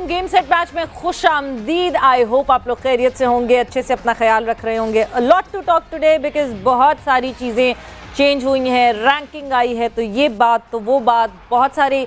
अस्सलाम। Game set match में खुश आमदीद। आई होप आप लोग खैरियत से होंगे, अच्छे से अपना ख्याल रख रहे होंगे। A lot to talk today because बहुत सारी चीज़ें चेंज हुई हैं, रैंकिंग आई है, तो ये बात तो वो बात, बहुत सारे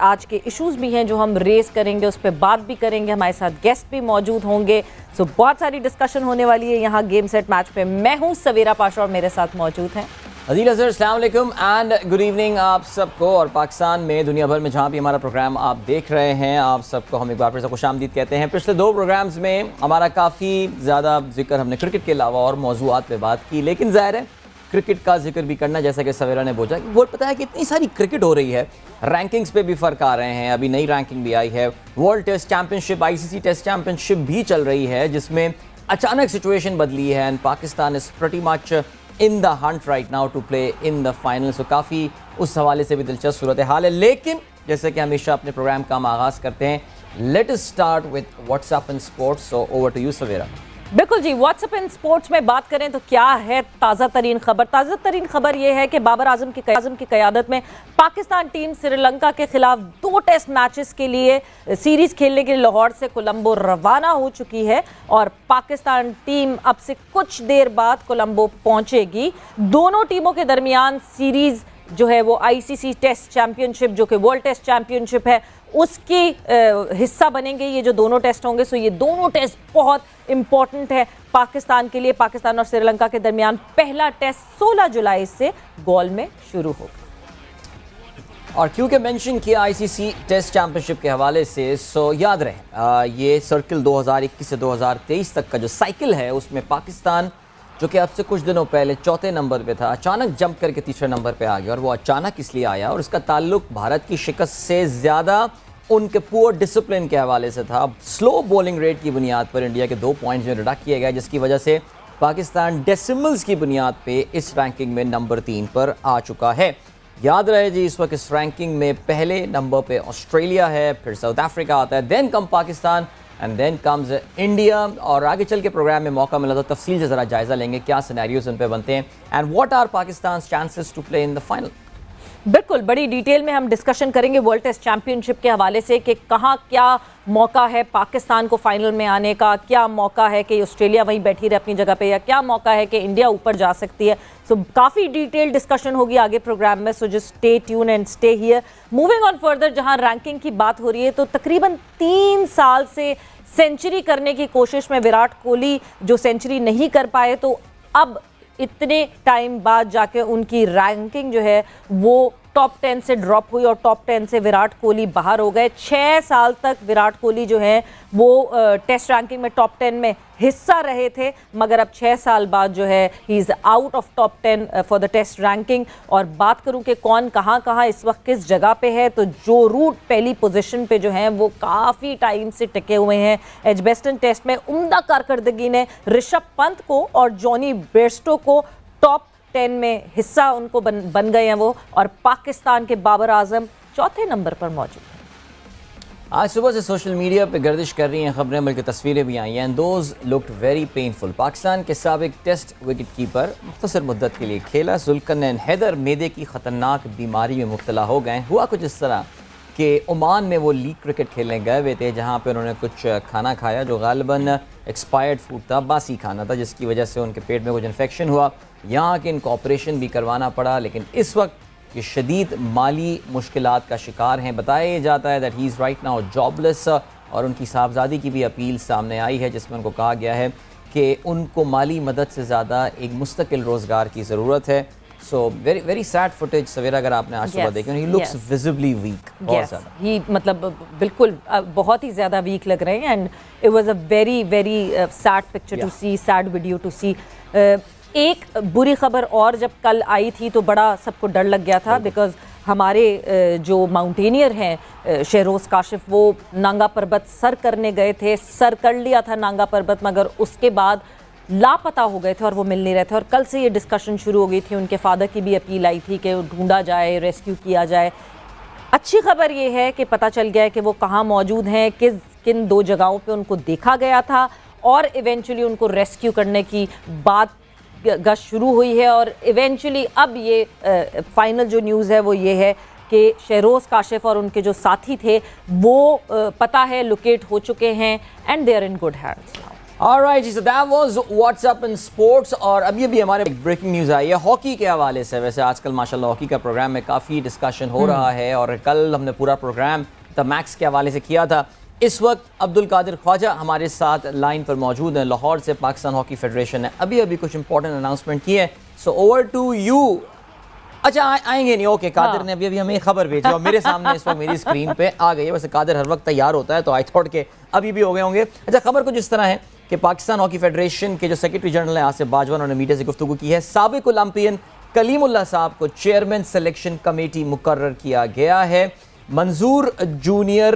आज के इश्यूज भी हैं जो हम रेस करेंगे, उस पर बात भी करेंगे। हमारे साथ गेस्ट भी मौजूद होंगे, सो बहुत सारी डिस्कशन होने वाली है यहाँ गेम सेट मैच पे। मैं हूँ सवेरा पाशा और मेरे साथ मौजूद हैं अदील अजहर। अस्सलाम वालेकुम एंड गुड इवनिंग आप सबको। और पाकिस्तान में, दुनिया भर में जहाँ भी हमारा प्रोग्राम आप देख रहे हैं, आप सबको हम एक बार फिर से खुशामदीद कहते हैं। पिछले दो प्रोग्राम्स में हमारा काफ़ी ज़्यादा जिक्र हमने क्रिकेट के अलावा और मौजूआत पे बात की, लेकिन ज़ाहिर है क्रिकेट का जिक्र भी करना, जैसा कि सवेरा ने बोला। वो पता है कि इतनी सारी क्रिकेट हो रही है, रैंकिंग्स पे भी फ़र्क आ रहे हैं। अभी नई रैंकिंग भी आई है, world test championship, ICC test championship भी चल रही है, जिसमें अचानक सिचुएशन बदली है and Pakistan is pretty much in the hunt right now to play in the final. So काफ़ी उस हवाले से भी दिलचस्प सूरत हाल है। लेकिन जैसे कि हमेशा अपने प्रोग्राम का हम आगाज़ करते हैं, let us start with what's up in sports. So over to you Savera. बिल्कुल जी, व्हाट्सएप इन स्पोर्ट्स में बात करें तो क्या है ताज़ा तरीन खबर? ताज़ा तरीन खबर यह है कि बाबर आजम की क़यादत में पाकिस्तान टीम श्रीलंका के खिलाफ 2 टेस्ट मैचेस के लिए सीरीज खेलने के लिए लाहौर से कोलंबो रवाना हो चुकी है और पाकिस्तान टीम अब से कुछ देर बाद कोलंबो पहुंचेगी। दोनों टीमों के दरमियान सीरीज जो है वो ICC टेस्ट चैंपियनशिप, जो कि वर्ल्ड टेस्ट चैंपियनशिप है, उसकी हिस्सा बनेंगे ये जो दोनों टेस्ट होंगे। सो ये दोनों टेस्ट बहुत इंपॉर्टेंट है पाकिस्तान के लिए। पाकिस्तान और श्रीलंका के दरमियान पहला टेस्ट 16 जुलाई से गॉल में शुरू होगा। और क्योंकि मेंशन किया ICC टेस्ट चैंपियनशिप के हवाले से, सो याद रहे ये सर्किल 2021 से 2023 तक का जो साइकिल है, उसमें पाकिस्तान जो कि अब से कुछ दिनों पहले चौथे नंबर पे था, अचानक जंप करके तीसरे नंबर पे आ गया। और वो अचानक इसलिए आया और इसका ताल्लुक भारत की शिकस्त से ज़्यादा उनके पुअर डिसिप्लिन के हवाले से था। स्लो बॉलिंग रेट की बुनियाद पर इंडिया के 2 पॉइंट्स में रिडक्ट किया गया, जिसकी वजह से पाकिस्तान डेसिमल्स की बुनियाद पे इस रैंकिंग में नंबर 3 पर आ चुका है। याद रहे जी, इस वक्त इस रैंकिंग में पहले नंबर पे ऑस्ट्रेलिया है, फिर साउथ अफ्रीका आता है, then come Pakistan and then comes India. और आगे चल के प्रोग्राम में मौका मिला तो तफसील से ज़रा जायज़ा लेंगे क्या सिनेरियोज उन पे बनते हैं and what are Pakistan chances to play in the final. बिल्कुल, बड़ी डिटेल में हम डिस्कशन करेंगे वर्ल्ड टेस्ट चैंपियनशिप के हवाले से कि कहाँ क्या मौका है पाकिस्तान को फाइनल में आने का, क्या मौका है कि ऑस्ट्रेलिया वहीं बैठी रहे अपनी जगह पे, या क्या मौका है कि इंडिया ऊपर जा सकती है। सो काफ़ी डिटेल डिस्कशन होगी आगे प्रोग्राम में, so just stay tune and stay here. Moving on further, जहाँ रैंकिंग की बात हो रही है, तो तकरीबन 3 साल से सेंचुरी करने की कोशिश में विराट कोहली जो सेंचुरी नहीं कर पाए, तो अब इतने टाइम बाद जाके उनकी रैंकिंग जो है वो टॉप 10 से ड्रॉप हुई और टॉप 10 से विराट कोहली बाहर हो गए। 6 साल तक विराट कोहली जो है वो टेस्ट रैंकिंग में टॉप 10 में हिस्सा रहे थे, मगर अब 6 साल बाद जो है ही is out of top 10 for the test ranking. और बात करूं कि कौन कहाँ कहाँ इस वक्त किस जगह पे है, तो जो रूट पहली पोजीशन पे जो हैं वो काफ़ी टाइम से टिके हुए हैं। एजबेस्टन टेस्ट में उम्दा कारकर्दगी ने ऋषभ पंत को और जॉनी बेयरस्टो को टॉप 10 में हिस्सा उनको बन गए हैं वो, और पाकिस्तान के बाबर आजम चौथे नंबर पर मौजूद हैं। आज सुबह से सोशल मीडिया पे गर्दिश कर रही हैं खबरें, बल्कि तस्वीरें भी आई हैं, and those looked very painful. Pakistan के साबिक टेस्ट विकेट कीपर मुख्तसर मुद्दत के लिए खेला जुल्करनैन हैदर मैदे की ख़तरनाक बीमारी में मुब्तला हो गए। हुआ कुछ इस तरह कि ओमान में वो लीग क्रिकेट खेलने गए हुए थे, जहाँ पे उन्होंने कुछ खाना खाया जो गालिबन एक्सपायर्ड फूड था, बासी खाना था, जिसकी वजह से उनके पेट में कुछ इन्फेक्शन हुआ। यहाँ के इनको ऑपरेशन भी करवाना पड़ा, लेकिन इस वक्त ये शदीद माली मुश्किलात का शिकार हैं। बताया जाता है that he is right now jobless, और उनकी साहबजादी की भी अपील सामने आई है, जिसमें उनको कहा गया है कि उनको माली मदद से ज़्यादा एक मुस्तकिल रोज़गार की ज़रूरत है। So very very sad footage Savera, अगर आपने आज सुबह देखा, ही लुक्स विजिबली वीक, बहुत ज़्यादा ही, मतलब बिल्कुल बहुत ही ज़्यादा वीक लग रहे हैं। And it was a very very sad picture to see, sad video to see. एक बुरी खबर और जब कल आई थी तो बड़ा सबको डर लग गया था, बिकॉज हमारे जो माउंटेनियर हैं शहरोज़ काशिफ, वो नांगा पर्वत सर करने गए थे, सर कर लिया था नांगा पर्वत, मगर उसके बाद लापता हो गए थे और वो मिल नहीं रहे थे। और कल से ये डिस्कशन शुरू हो गई थी, उनके फादर की भी अपील आई थी कि ढूंढा जाए, रेस्क्यू किया जाए। अच्छी खबर ये है कि पता चल गया है कि वो कहाँ मौजूद हैं, किन 2 जगहों पे उनको देखा गया था, और इवेंचुअली उनको रेस्क्यू करने की बात गश्त शुरू हुई है। और इवेंचुअली अब ये फाइनल जो न्यूज़ है वो ये है कि शहरोज़ काशिफ और उनके जो साथी थे वो पता है लोकेट हो चुके हैं and they are in good hands now. Alright, so that was What's Up in Sports। और अभी अभी हमारे ब्रेकिंग न्यूज़ आई है हॉकी के हवाले से। वैसे आजकल माशाल्लाह हॉकी का प्रोग्राम में काफ़ी डिस्कशन हो रहा है और कल हमने पूरा प्रोग्राम द मैक्स के हवाले से किया था। इस वक्त अब्दुल कादिर ख्वाजा हमारे साथ लाइन पर मौजूद हैं लाहौर से। पाकिस्तान हॉकी फेडरेशन ने अभी अभी कुछ इंपॉर्टेंट अनाउंसमेंट की है। So over to you. अच्छा आएंगे नहीं, ओके। कादिर ने अभी अभी हमें खबर भेजी और मेरे सामने इस वक्त मेरी स्क्रीन पे आ गई है। वैसे कादिर हर वक्त तैयार होता है तो आई थॉट के अभी भी हो गए होंगे। अच्छा, खबर कुछ इस तरह है कि पाकिस्तान हॉकी फेडरेशन के जो सेक्रेटरी जनरल हैं आसिफ बाजवा, उन्होंने मीडिया से गुफ्तगू की है। साबिक ओलंपियन कलीमुल्लाह साहब को चेयरमैन सिलेक्शन कमेटी मुकर्रर किया गया है। मंजूर जूनियर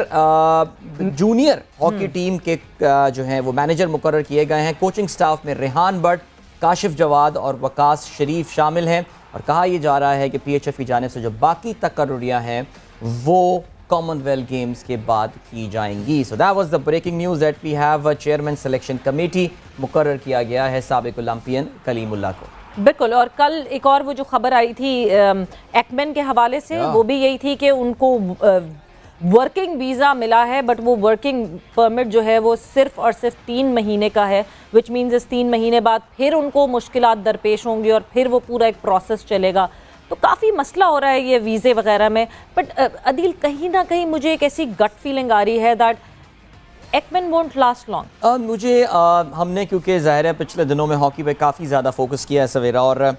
हॉकी टीम के जो हैं वो मैनेजर मुकर्रर किए गए हैं। कोचिंग स्टाफ में रेहान बट, काशिफ जवाद और वकास शरीफ शामिल हैं। और कहा यह जा रहा है कि PHF की जानिब से जो बाकी तकर्रुरियाँ हैं वो कॉमनवेल्थ गेम्स के बाद की जाएंगी। So that was the breaking news that we have a chairman selection committee. मुकर्रर किया गया है साबिक ओलंपियन कलीमुल्लाह को। बिल्कुल। और कल एक और वो जो खबर आई थी एक्मेन के हवाले से, वो भी यही थी कि उनको वर्किंग वीज़ा मिला है बट वो वर्किंग परमिट जो है वो सिर्फ और सिर्फ 3 महीने का है, विच मीन्स इस 3 महीने बाद फिर उनको मुश्किलात दरपेश होंगी और फिर वो पूरा एक प्रोसेस चलेगा। तो काफ़ी मसला हो रहा है ये वीज़े वगैरह में। बट अदील, कहीं ना कहीं मुझे एक ऐसी गट फीलिंग आ रही है दैट एक्मेन वोंट लास्ट लॉन्ग। मुझे हमने क्योंकि ज़ाहिर है पिछले दिनों में हॉकी पे काफ़ी ज़्यादा फोकस किया है सवेरा, और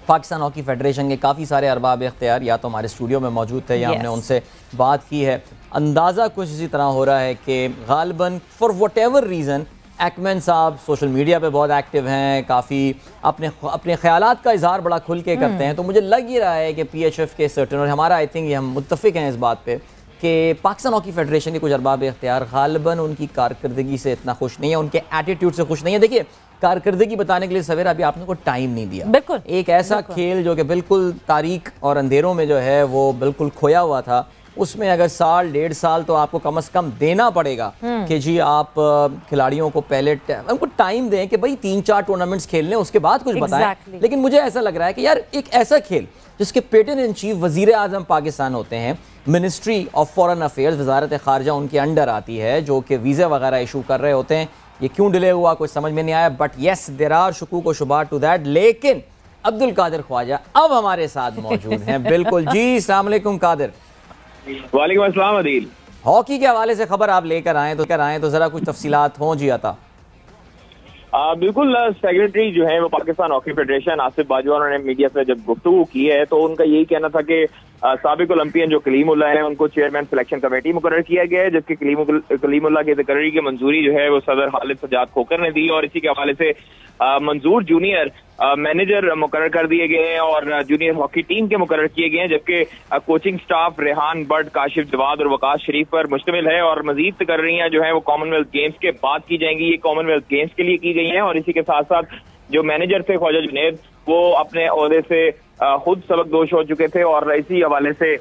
पाकिस्तान हॉकी फेडरेशन के काफ़ी सारे अरबाब इख्तियार या तो हमारे स्टूडियो में मौजूद थे या हमने उनसे बात की है। अंदाज़ा कुछ इसी तरह हो रहा है कि गालिबन फॉर वट एवर रीज़न एक्मेन साहब सोशल मीडिया पे बहुत एक्टिव हैं, काफ़ी अपने ख़यालात का इजहार बड़ा खुल के करते हैं। तो मुझे लग ही रहा है कि PHF के सर्टन, और हमारा आई थिंक ये हम मुत्तफ़िक हैं इस बात पे कि पाकिस्तान हॉकी फेडरेशन के कुछ अरबाब इख्तियार गालिबन उनकी कारकर्दगी से इतना खुश नहीं है, उनके एटीट्यूड से खुश नहीं है। देखिए, कारकर्दगी बताने के लिए सवेरा अभी आपने को टाइम नहीं दिया। बिल्कुल एक ऐसा खेल जो कि बिल्कुल तारीख और अंधेरों में जो है वो बिल्कुल खोया हुआ था, उसमें अगर 1.5 साल तो आपको कम से कम देना पड़ेगा कि जी आप खिलाड़ियों को पहले उनको टाइम दें कि भाई 3-4 टूर्नामेंट्स खेल लें, उसके बाद कुछ बताएं। लेकिन मुझे ऐसा लग रहा है कि यार एक ऐसा खेल जिसके पेटन इन चीफ वजीर आजम पाकिस्तान होते हैं, मिनिस्ट्री ऑफ फॉरेन अफेयर्स वजारत खारजा उनके अंडर आती है, जो कि वीज़ा वगैरह इशू कर रहे होते हैं। ये क्यों डिले हुआ कुछ समझ में नहीं आया, बट येस देयर आर शुकूक व शुबात टू दैट। लेकिन अब्दुल कादिर ख्वाजा अब हमारे साथ मौजूद हैं। बिल्कुल जी, अस्सलाम वालेकुम कादिर। वालेकुम अस्सलाम अदील। हॉकी के हवाले से खबर आप लेकर आए तो जरा कुछ तफसीलात हों जी अता। बिल्कुल, सेक्रेटरी जो है वो पाकिस्तान हॉकी फेडरेशन आसिफ बाजवा, उन्होंने मीडिया से जब गुफ्तगू की है तो उनका यही कहना था कि साबिक ओलंपियन जो कलीमुल्लाह है उनको चेयरमैन सिलेक्शन कमेटी मुकर्रर किया गया है, जबकि कलीमुल्लाह की तकर्री की मंजूरी जो है वो सदर खालिद सजाद खोकर ने दी, और इसी के हवाले से मंजूर जूनियर मैनेजर मुकर्रर कर दिए गए हैं और जूनियर हॉकी टीम के मुकर्रर किए गए हैं, जबकि कोचिंग स्टाफ रेहान बट, काशिफ जवाद और वकास शरीफ पर मुश्तमिल है। और मजीद तकर्रियां जो है वो कॉमनवेल्थ गेम्स के बाद की जाएंगी, ये कॉमनवेल्थ गेम्स के लिए की गई हैं। और इसी के साथ साथ जो मैनेजर थे ख्वाजा जुनैद, वो अपने ओहदे से खुद सबक दोष हो चुके थे और इसी हवाले से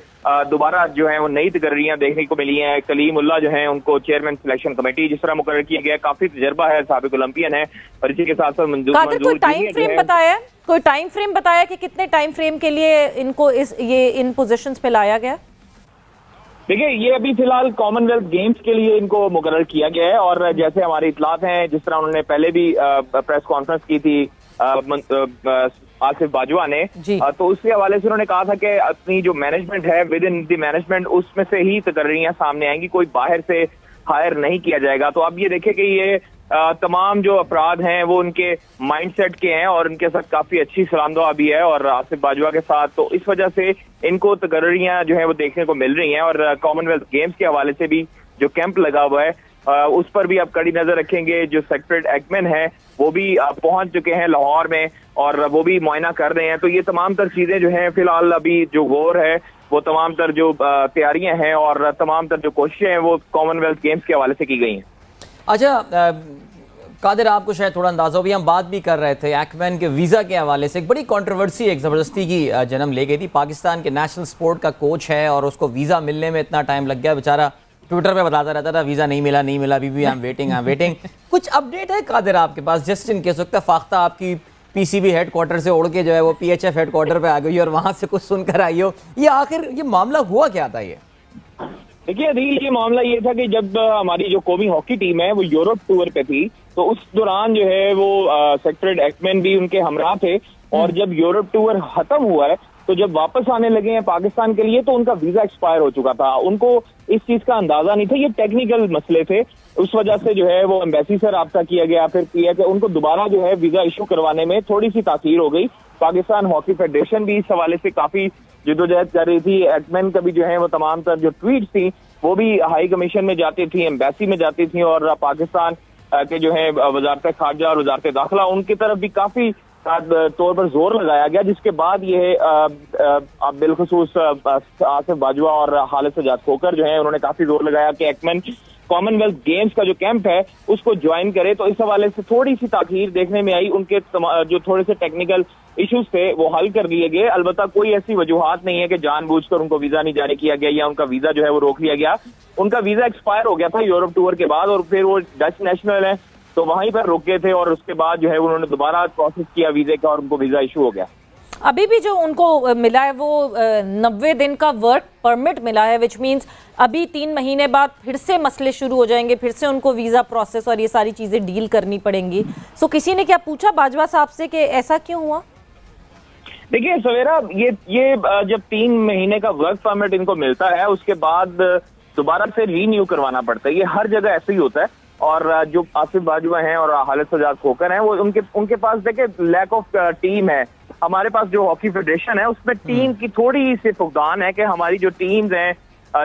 दोबारा जो है वो नई तकर्रियां देखने को मिली हैं। कलीमुल्लाह जो है उनको चेयरमैन सिलेक्शन कमेटी जिस तरह मुकर्रर किया गया, काफी तजर्बा है, साबिक ओलंपियन है, और इसी के साथ साथ कोई टाइम फ्रेम बताया कि कितने टाइम फ्रेम के लिए इनको इन पोजीशंस पे लाया गया? देखिए, ये अभी फिलहाल कॉमनवेल्थ गेम्स के लिए इनको मुकर्रर किया गया है, और जैसे हमारी इतलात हैं, जिस तरह उन्होंने पहले भी प्रेस कॉन्फ्रेंस की थी आसिफ बाजवा ने, तो उसके हवाले से उन्होंने कहा था कि अपनी जो मैनेजमेंट है विद इन द मैनेजमेंट उसमें से ही तकर्रियां सामने आएंगी, कोई बाहर से हायर नहीं किया जाएगा। तो अब ये देखें कि ये तमाम जो अपराध हैं वो उनके माइंडसेट के हैं और उनके साथ काफी अच्छी सलामदुआ भी है और आसिफ बाजवा के साथ, तो इस वजह से इनको तकर्रियां जो है वो देखने को मिल रही हैं। और कॉमनवेल्थ गेम्स के हवाले से भी जो कैंप लगा हुआ है उस पर भी आप कड़ी नजर रखेंगे। जो सेक्रेटरी एक्मेन है वो भी पहुंच चुके हैं लाहौर में और वो भी मुआयना कर रहे हैं। तो ये तमाम तर चीजें जो हैं फिलहाल अभी जो गौर है वो तमाम तर जो तैयारियां हैं और तमाम तर जो कोशिशें हैं वो कॉमनवेल्थ गेम्स के हवाले से की गई हैं। अच्छा कादिर, आपको शायद थोड़ा अंदाजा हो भी, हम बात भी कर रहे थे एक्मेन के वीज़ा के हवाले से, एक बड़ी कंट्रोवर्सी एक ज़बरदस्ती की जन्म ले गई थी। पाकिस्तान के नेशनल स्पोर्ट का कोच है और उसको वीज़ा मिलने में इतना टाइम लग गया, बेचारा ट्विटर पे बताता रहता था वीज़ा नहीं मिला अभी भी, आई एम वेटिंग। कुछ अपडेट है कादिर आपके पास, जस्ट इन केस? वक्त फाख्ता आपकी पीसीबी हेडक्वार्टर से उड़ के जो है वो पीएचएफ हेडक्वार्टर पे आ गई और वहां से कुछ सुनकर आई हो। ये आखिर ये मामला हुआ क्या था? ये देखिए अदील, ये मामला ये था कि जब हमारी जो कौमी हॉकी टीम है वो यूरोप टूर पे थी, तो उस दौरान जो है वो सेक्रेटरी एक्टमैन भी उनके हमरा थे, और जब यूरोप टूर खत्म हुआ है तो जब वापस आने लगे हैं पाकिस्तान के लिए तो उनका वीजा एक्सपायर हो चुका था। उनको इस चीज का अंदाजा नहीं था, ये टेक्निकल मसले थे, उस वजह से जो है वो एम्बेसी से राब्ता किया गया, फिर पीएचए उनको दोबारा जो है वीजा इशू करवाने में थोड़ी सी ताखीर हो गई। पाकिस्तान हॉकी फेडरेशन भी इस हवाले से काफी जिद्दोजहद कर रही थी। एक्टमैन का भी जो है वो तमाम तर जो ट्वीट थी वो भी हाई कमीशन में जाती थी, एम्बेसी में जाती थी, और पाकिस्तान के जो है वजारत खारजा और वजारत दाखिला उनकी तरफ भी काफी तौर पर जोर लगाया गया, जिसके बाद ये बिलखुसूस आसिफ बाजवा और खालिद सजाद खोकर जो है उन्होंने काफी जोर लगाया कि एक्टमैन कॉमनवेल्थ गेम्स का जो कैंप है उसको ज्वाइन करे। तो इस हवाले से थोड़ी सी ताखीर देखने में आई, उनके जो थोड़े से टेक्निकल इश्यूज थे वो हल कर लिए गए। अलबत्ता कोई ऐसी वजूहात नहीं है कि जानबूझकर उनको वीजा नहीं जारी किया गया या उनका वीजा जो है वो रोक लिया गया। उनका वीजा एक्सपायर हो गया था यूरोप टूर के बाद, और फिर वो डच नेशनल है तो वहीं पर रुके थे, और उसके बाद जो है उन्होंने दोबारा प्रोसेस किया वीजे का और उनको वीजा इशू हो गया। अभी भी जो उनको मिला है वो 90 दिन का वर्क परमिट मिला है, विच मीन्स अभी 3 महीने बाद फिर से मसले शुरू हो जाएंगे, फिर से उनको वीजा प्रोसेस और ये सारी चीजें डील करनी पड़ेंगी। सो किसी ने क्या पूछा बाजवा साहब से कि ऐसा क्यों हुआ? देखिए सवेरा, ये जब 3 महीने का वर्क परमिट इनको मिलता है उसके बाद दोबारा से रीन्यू करवाना पड़ता है। ये हर जगह ऐसे ही होता है, और जो आसिफ बाजवा हैं और खालिद सजाद खोकर हैं वो उनके पास देखिए लैक ऑफ टीम है। हमारे पास जो हॉकी फेडरेशन है उसमें टीम की थोड़ी सी फुकदान है कि हमारी जो टीम्स हैं,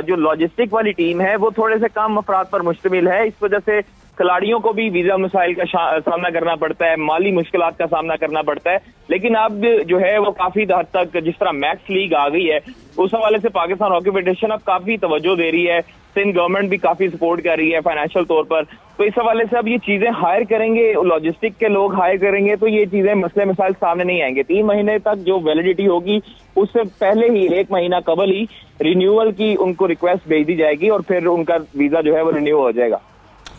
जो लॉजिस्टिक वाली टीम है वो थोड़े से कम अफराद पर मुश्तमिल है। इस वजह से खिलाड़ियों को भी वीजा मसाइल का सामना करना पड़ता है, माली मुश्किलात का सामना करना पड़ता है। लेकिन अब जो है वो काफी हद तक जिस तरह मैक्स लीग आ गई है उस हवाले से पाकिस्तान हॉकी फेडरेशन अब काफी तवज्जो दे रही है, सिंध गवर्नमेंट भी काफी सपोर्ट कर रही है फाइनेंशियल तौर पर। तो इस हवाले से अब ये चीजें हायर करेंगे, लॉजिस्टिक के लोग हायर करेंगे तो ये चीजें मसले मसाइल सामने नहीं आएंगे। 3 महीने तक जो वैलिडिटी होगी उससे पहले ही 1 महीना कबल ही रिन्यूअल की उनको रिक्वेस्ट भेज दी जाएगी और फिर उनका वीजा जो है वो रिन्यू हो जाएगा।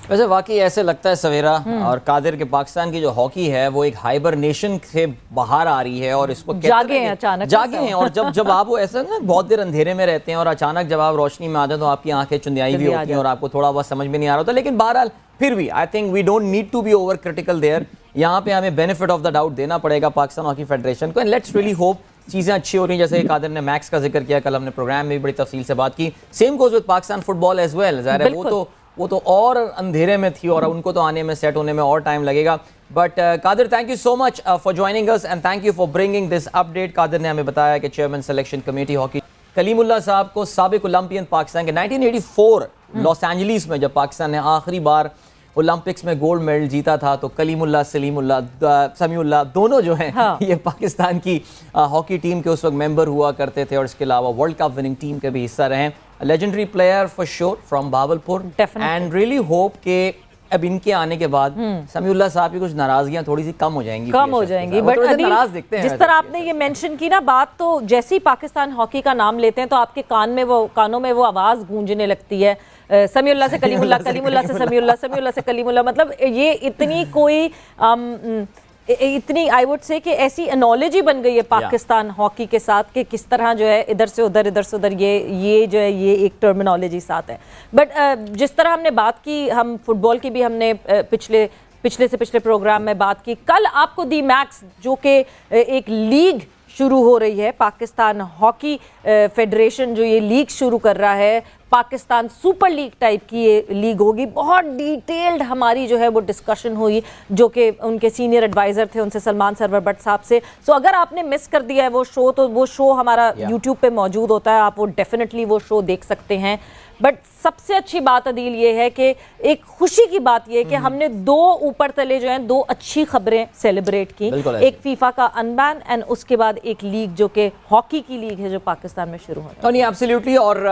वैसे वाकई ऐसे लगता है सवेरा और कादिर के पाकिस्तान की जो हॉकी है वो एक हाइबरनेशन से बाहर आ रही है, और इसको जागे हैं अचानक, जागे हैं। और जब आप वो ऐसा ना बहुत देर अंधेरे में रहते हैं और अचानक जब आप रोशनी में आते हैं तो आपकी आंखें चुंदियाई भी होती हैं और आपको थोड़ा बहुत समझ में नहीं आ रहा होता। लेकिन बहरहाल फिर भी I think we don't need to be over critical there. यहाँ पे हमें बेनिफिट ऑफ द डाउट देना पड़ेगा पाकिस्तान हॉकी फेडरेशन को, एंड लेट्स रियली होप चीज़ें अच्छी हो रही हैं। जैसे कादिर ने मैक्स का जिक्र किया, कल हमने प्रोग्राम में भी बड़ी तफसील से बात की। Same goes with Pakistan football as well. ज़ाहिर है वो तो और अंधेरे में थी और उनको तो आने में सेट होने में और टाइम लगेगा। But Qadir, thank you so much for joining us and thank you for bringing this update. Qadir ने हमें बताया कि chairman selection committee hockey Kaleemullah sahab को साबिक ओलंपियन पाकिस्तान के 1984 लॉस एंजलिस में जब पाकिस्तान ने आखिरी बार ओलंपिक्स में गोल्ड मेडल जीता था तो कलीमुल्लाह समीउल्लाह दोनों जो हैं ये पाकिस्तान की हॉकी टीम के उस वक्त मेंबर हुआ करते थे और इसके अलावा वर्ल्ड कप विनिंग टीम के भी हिस्सा रहे। Legendary player for sure from Bahawalpur, and really hope के अब इनके आने के बाद समीउल्लाह साहब की कुछ नाराजगियां थोड़ी सी कम हो जाएंगी बट नाराज दिखते हैं। जिस तरह आपने ये मेंशन की ना बात, तो जैसे ही पाकिस्तान हॉकी का नाम लेते हैं तो आपके कानों में वो आवाज गूंजने लगती है, समीउल्लाह से कलीमुल्लाह, कलीमुल्लाह से समीउल्लाह, समीउल्लाह से कलीमुल्लाह। मतलब ये इतनी कोई इतनी आई वुड से कि ऐसी एनोलॉजी बन गई है पाकिस्तान हॉकी के साथ कि किस तरह जो है इधर से उधर ये जो है ये एक टर्मिनोलॉजी साथ है। बट जिस तरह हमने बात की, हम फुटबॉल की भी हमने पिछले प्रोग्राम में बात की। कल आपको दी मैक्स जो कि एक लीग शुरू हो रही है, पाकिस्तान हॉकी फेडरेशन जो ये लीग शुरू कर रहा है, पाकिस्तान सुपर लीग टाइप की ये लीग होगी। बहुत डिटेल्ड हमारी जो है वो डिस्कशन हुई जो कि उनके सीनियर एडवाइज़र थे उनसे, सलमान सरवर बट साहब से। सो अगर आपने मिस कर दिया है वो शो तो वो शो हमारा यूट्यूब पे मौजूद होता है, आप वो डेफिनेटली वो शो देख सकते हैं। बट सबसे अच्छी बात अदील ये है कि एक खुशी की बात ये है कि हमने 2 ऊपर तले जो हैं 2 अच्छी खबरें सेलिब्रेट की। एक फीफा का अनबैन एंड उसके बाद एक लीग जो कि हॉकी की लीग है जो पाकिस्तान में शुरू हो रही है। एब्सोल्युटली, और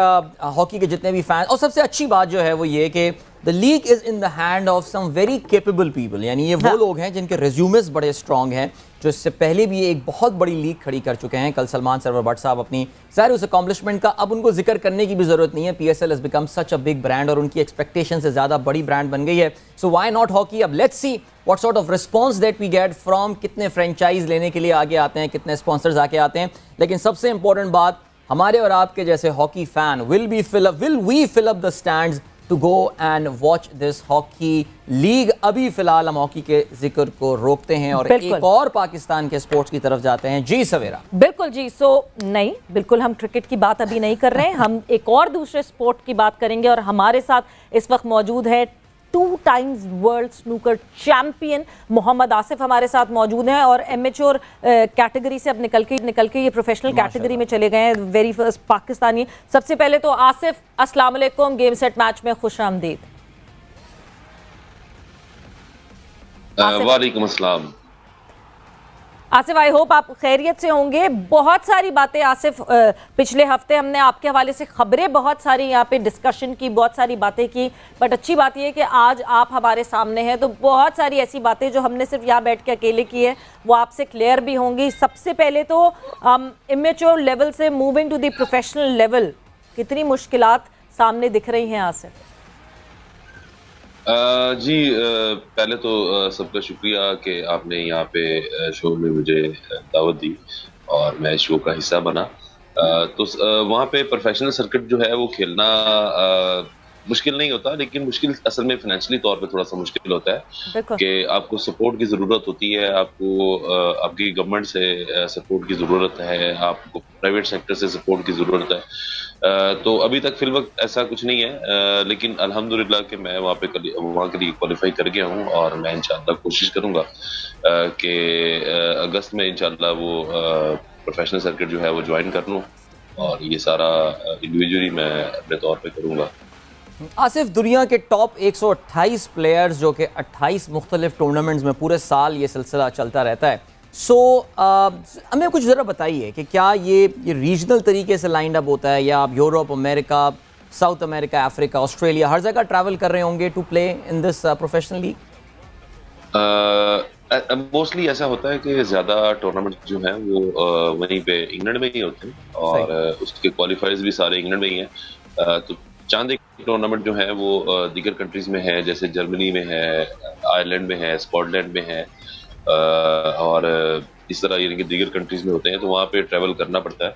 हॉकी के जितने भी फैन, और सबसे अच्छी बात जो है वो ये कि the league is in the hand of some very capable people, यानी ये वो लोग हैं जिनके रेज्यूमेस बड़े स्ट्रॉन्ग हैं, जो इससे पहले भी एक बहुत बड़ी लीग खड़ी कर चुके हैं। कल सलमान सरवर भट्ट साहब अपनी सारे उस अकॉम्प्लिशमेंट का अब उनको जिक्र करने की भी जरूरत नहीं है। PSL has become such a big brand और उनकी एक्सपेक्टेशन से ज़्यादा बड़ी ब्रांड बन गई है। So why not hockey? अब let's see what sort of response that we get from, कितने फ्रेंचाइज लेने के लिए आगे आते हैं, कितने स्पॉन्सर्स आके आते हैं। लेकिन सबसे इंपॉर्टेंट बात, हमारे और आपके जैसे hockey fan will we fill up the stands to go and watch this hockey league. अभी फिलहाल हम हॉकी के जिक्र को रोकते हैं और एक और पाकिस्तान के स्पोर्ट्स की तरफ जाते हैं। जी सवेरा। बिल्कुल जी। नहीं, बिल्कुल हम क्रिकेट की बात अभी नहीं कर रहे हैं, हम एक और दूसरे स्पोर्ट की बात करेंगे और हमारे साथ इस वक्त मौजूद है 2 times world snooker champion Mohammad Asif हमारे साथ मौजूद हैं और एमेच्योर कैटेगरी से अब निकल के ये प्रोफेशनल कैटेगरी में चले गए हैं, वेरी फर्स्ट पाकिस्तानी। सबसे पहले तो आसिफ, अस्सलाम वालेकुम, गेम सेट मैच में खुश आमदीद। वालेकुम अस्सलाम। आसिफ, आई होप आप खैरियत से होंगे। बहुत सारी बातें आसिफ, पिछले हफ्ते हमने आपके हवाले से खबरें बहुत सारी यहाँ पे डिस्कशन की, बहुत सारी बातें की, बट अच्छी बात यह है कि आज आप हमारे सामने हैं तो बहुत सारी ऐसी बातें जो हमने सिर्फ यहाँ बैठ के अकेले की है वो आपसे क्लियर भी होंगी। सबसे पहले तो इमेच्योर लेवल से moving to the professional level, कितनी मुश्किलात सामने दिख रही हैं आसिफ? जी, पहले तो सबका शुक्रिया कि आपने यहाँ पे शो में मुझे दावत दी और मैं शो का हिस्सा बना। तो वहाँ पे प्रोफेशनल सर्किट जो है वो खेलना मुश्किल नहीं होता, लेकिन मुश्किल असल में फाइनेंशियली तौर पे थोड़ा सा मुश्किल होता है कि आपको सपोर्ट की ज़रूरत होती है, आपको आपकी गवर्नमेंट से सपोर्ट की ज़रूरत है, आपको प्राइवेट सेक्टर से सपोर्ट की ज़रूरत है। तो अभी तक फिल वक्त ऐसा कुछ नहीं है, लेकिन अल्हम्दुलिल्लाह कि मैं वहाँ के लिए क्वालिफाई कर गया हूँ और मैं इंशाअल्लाह कोशिश करूँगा कि अगस्त में इंशाअल्लाह वो प्रोफेशनल सर्किट जो है वो ज्वाइन कर लूँ और ये सारा इंडिविजुअली मैं अपने तौर पे करूँगा। आसिफ, दुनिया के टॉप 128 प्लेयर्स जो कि 28 मुख्तलिफ टूर्नामेंट्स में पूरे साल ये सिलसिला चलता रहता है, हमें कुछ ज़रा बताइए कि क्या ये रीजनल तरीके से लाइंड अप होता है या आप Europe, America, South America, Africa, Australia हर जगह ट्रैवल कर रहे होंगे to play in this professional league? Mostly ऐसा होता है कि ज़्यादा टूर्नामेंट जो हैं वो वहीं पे इंग्लैंड में ही होते हैं और उसके क्वालिफायर्स भी सारे इंग्लैंड में ही हैं। तो चांद एक टूर्नामेंट जो है वो दीगर कंट्रीज़ में है, जैसे जर्मनी में है, आयरलैंड में है, स्कॉटलैंड में है और इस तरह यानी कि दीगर कंट्रीज़ में होते हैं, तो वहाँ पे ट्रैवल करना पड़ता है।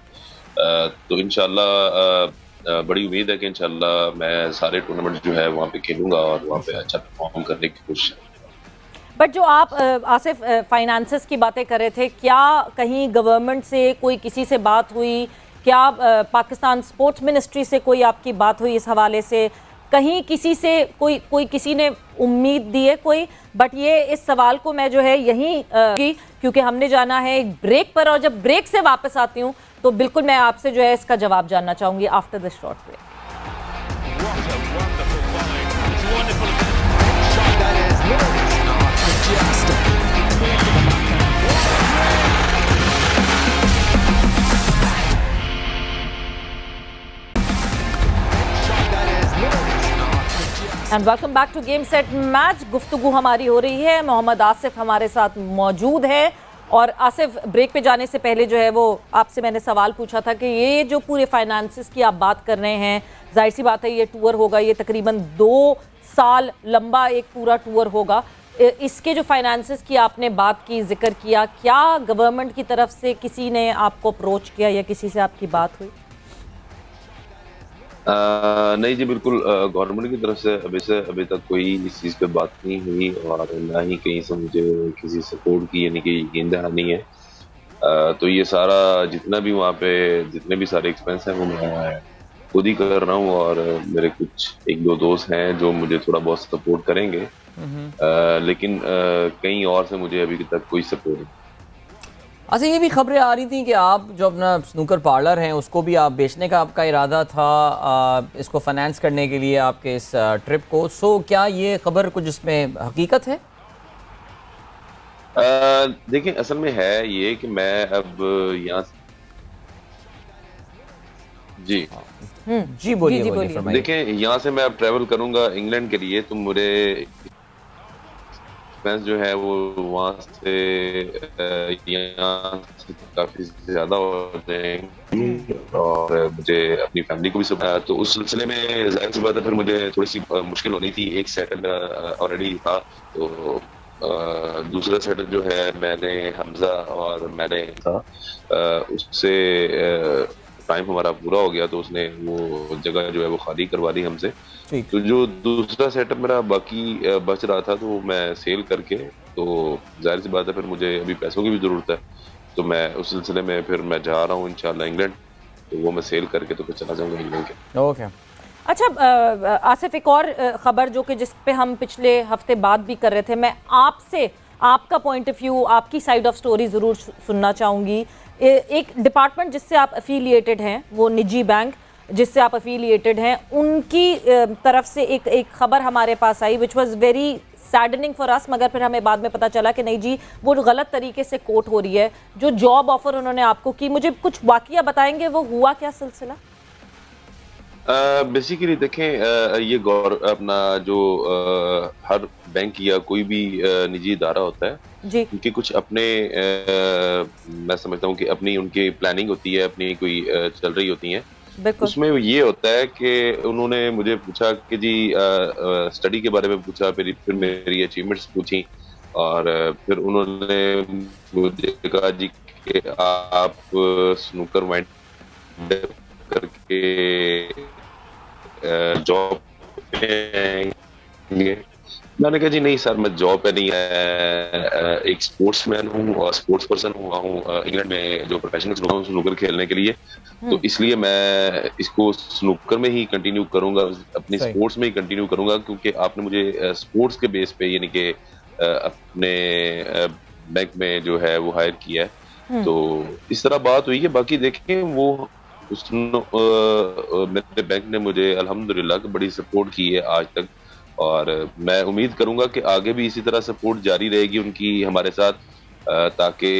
तो इंशाल्लाह बड़ी उम्मीद है कि इंशाल्लाह मैं सारे टूर्नामेंट जो है वहाँ पे खेलूँगा और वहाँ पे अच्छा परफॉर्म करने की कोशिश। बट जो आप आसिफ फाइनेंसेस की बातें कर रहे थे, क्या कहीं गवर्नमेंट से कोई किसी से बात हुई? क्या पाकिस्तान स्पोर्ट्स मिनिस्ट्री से कोई आपकी बात हुई इस हवाले से? कहीं किसी से कोई किसी ने उम्मीद दी है कोई? बट ये इस सवाल को मैं जो है यहीं क्योंकि हमने जाना है एक ब्रेक पर और जब ब्रेक से वापस आती हूँ तो बिल्कुल मैं आपसे जो है इसका जवाब जानना चाहूँगी after this short break. And welcome back to game set match. गुफ्तगू हमारी हो रही है, मोहम्मद आसिफ हमारे साथ मौजूद है और आसिफ, ब्रेक पे जाने से पहले जो है वो आपसे मैंने सवाल पूछा था कि ये जो पूरे फाइनेंसेस की आप बात कर रहे हैं, जाहिर सी बात है ये टूर होगा, ये तकरीबन 2 साल लंबा एक पूरा टूर होगा, इसके जो फाइनेंसेस की आपने बात की, जिक्र किया, क्या गवर्नमेंट की तरफ से किसी ने आपको अप्रोच किया या किसी से आपकी बात हुई? नहीं जी, बिल्कुल गवर्नमेंट की तरफ से अभी तक कोई इस चीज़ पे बात नहीं हुई और ना ही कहीं से मुझे किसी सपोर्ट की यानी कि यकीन दहानी है। तो ये सारा जितना भी वहाँ पे जितने भी सारे एक्सपेंस हैं वो मैं खुद ही कर रहा हूँ और मेरे कुछ 1-2 दोस्त हैं जो मुझे थोड़ा बहुत सपोर्ट करेंगे, लेकिन कहीं और से मुझे अभी तक कोई सपोर्ट नहीं। अच्छा, ये भी खबरें आ रही थी कि आप जो अपना स्नूकर पार्लर हैं उसको भी आप बेचने का आपका इरादा था, इसको फाइनेंस करने के लिए आपके इस ट्रिप को। सो क्या ये खबर कुछ इसमें हकीकत है? देखिए, असल में है ये कि मैं अब यहाँ जी जी बोलिए बोलिए फरमाइए। देखिए, यहाँ से मैं अब ट्रैवल करूंगा इंग्लैंड के लिए, तो मुझे एक्सपेंस जो है वो वहाँ से यहाँ से काफी ज्यादा हो जाएंगे और मुझे अपनी फैमिली को भी तो उस सिलसिले में जाहिर सी बात है फिर मुझे थोड़ी सी मुश्किल होनी थी। एक सेटल ऑलरेडी था, तो दूसरा सेटल जो है मैंने हमजा और मैंने था, उससे टाइम हमारा पूरा हो गया, तो उसने वो जगह जो है वो खाली करवा दी हमसे। तो जो दूसरा सेटअप मेरा बाकी बच रहा था, तो मैं सेल करके, तो जाहिर सी बात है फिर मुझे अभी पैसों की भी जरूरत है, तो मैं उस सिलसिले में फिर मैं जा रहा हूँ इंशाल्लाह इंग्लैंड, तो वो मैं सेल करके तो फिर चला जाऊंगा इंग्लैंड के। ओके अच्छा आसिफ, एक और खबर जो कि जिस पे हम पिछले हफ्ते बात भी कर रहे थे, मैं आपसे आपका पॉइंट ऑफ व्यू, आपकी साइड ऑफ स्टोरी ज़रूर सुनना चाहूँगी। एक डिपार्टमेंट जिससे आप एफिलिएटेड हैं, वो निजी बैंक जिससे आप एफिलिएटेड हैं, उनकी तरफ से एक खबर हमारे पास आई which was very saddening for us, मगर फिर हमें बाद में पता चला कि नहीं जी वो गलत तरीके से कोट हो रही है। जो जॉब ऑफर उन्होंने आपको की, मुझे कुछ वाकया बताएंगे, वो हुआ क्या सिलसिला? बेसिकली देखें, ये अपना जो हर बैंक या कोई भी निजी इदारा होता है जी, उनके कुछ अपने मैं समझता हूँ कि अपनी उनकी प्लानिंग होती है, अपनी कोई चल रही होती है। उसमें ये होता है कि उन्होंने मुझे पूछा कि जी स्टडी के बारे में पूछा, फिर मेरी अचीवमेंट्स पूछी, और फिर उन्होंने मुझे कहा जी कि आप स्नूकर वाइंड करके जॉब पे आएंगे। मैंने कहा जी नहीं सर, मैं जॉब पे नहीं है, एक स्पोर्ट्समैन हूँ और स्पोर्ट्स पर्सन हुआ हूँ इंग्लैंड में जो प्रोफेशनल स्नूकर खेलने के लिए, तो इसलिए मैं इसको स्नूकर में ही कंटिन्यू करूंगा, अपनी स्पोर्ट्स में ही कंटिन्यू करूंगा, क्योंकि आपने मुझे स्पोर्ट्स के बेस पे यानी कि अपने बैंक में जो है वो हायर किया है। तो इस तरह बात हुई है। बाकी देखें, वो मेरे बैंक ने मुझे अल्हम्दुलिल्लाह बड़ी सपोर्ट की है आज तक, और मैं उम्मीद करूंगा कि आगे भी इसी तरह सपोर्ट जारी रहेगी उनकी हमारे साथ, ताकि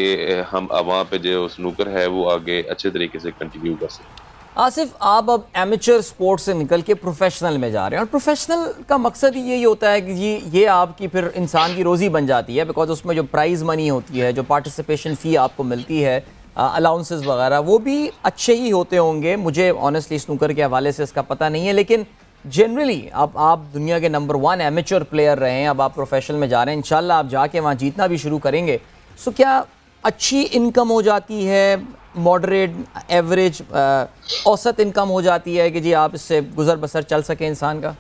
हम वहाँ पे जो स्नूकर है वो आगे अच्छे तरीके से कंटिन्यू कर सकें। आसिफ, आप अब एमेचर स्पोर्ट्स से निकल के प्रोफेशनल में जा रहे हैं, और प्रोफेशनल का मकसद ही यही होता है कि ये आपकी फिर इंसान की रोज़ी बन जाती है, बिकॉज उसमें जो प्राइज़ मनी होती है, जो पार्टिसिपेशन फ़ी आपको मिलती है, अलाउंसेस वगैरह, वो भी अच्छे ही होते होंगे। मुझे ऑनेस्टली स्नूकर के हवाले से इसका पता नहीं है, लेकिन जनरली अब आप दुनिया के नंबर 1 एमेचर प्लेयर रहे हैं, अब आप प्रोफेशनल में जा रहे हैं, इंशाल्लाह आप जाके वहाँ जीतना भी शुरू करेंगे। सो क्या अच्छी इनकम हो जाती है, मॉडरेट, एवरेज, औसत इनकम हो जाती है कि जी आप इससे गुजर बसर चल सके इंसान का?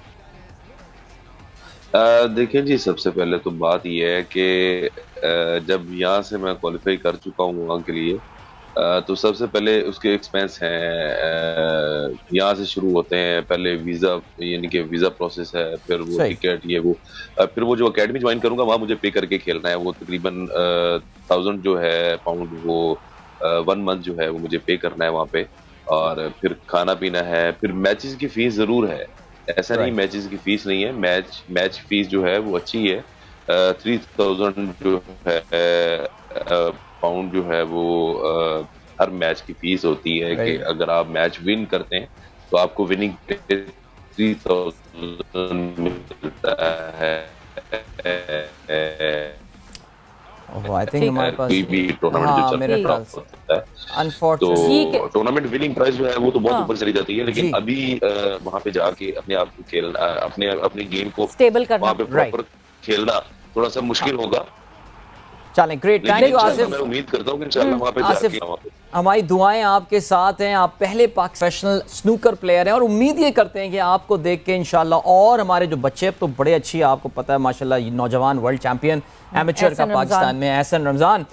देखिए जी, सबसे पहले तो बात यह है कि जब यहाँ से मैं क्वालिफाई कर चुका हूँ वहाँ के लिए, तो सबसे पहले उसके एक्सपेंस हैं, यहाँ से शुरू होते हैं। पहले वीज़ा यानी कि वीज़ा प्रोसेस है, फिर वो टिकट, ये वो, फिर वो जो एकेडमी ज्वाइन करूँगा वहाँ मुझे पे करके खेलना है, वो तकरीबन 1000 जो है पाउंड, वो 1 मंथ जो है वो मुझे पे करना है वहाँ पे, और फिर खाना पीना है, फिर मैचेस की फीस ज़रूर है, ऐसा नहीं मैचेस की फीस नहीं है, मैच फीस जो है वो अच्छी है। 3000 जो है पाउंड जो है वो हर मैच की फीस होती है कि अगर आप मैच विन करते हैं तो आपको विनिंग 3000 मिलता है। आई थिंक हमारे पास कोई भी टूर्नामेंट जो चलता है, तो टूर्नामेंट विनिंग प्राइस जो है वो तो बहुत ऊपर चली जाती है, लेकिन अभी वहाँ पे जाके अपने आप को खेलना, अपने गेम को स्टेबल करना, वहाँ पे प्रॉपर खेलना थोड़ा सा मुश्किल होगा। चलें, ग्रेट, थैंक यू आसिफ। मैं उम्मीद करता हूँ कि इंशाल्लाह वहाँ पे आसिफ, हमारी दुआएं आपके साथ हैं, आप पहले प्रोफेशनल स्नूकर प्लेयर हैं, और उम्मीद ये करते हैं कि आपको देख के इंशाल्लाह और हमारे जो बच्चे तो बड़े अच्छी, आपको पता है माशाल्लाह नौजवान वर्ल्ड चैंपियन एमेचर का पाकिस्तान में एहसन रमज़ान,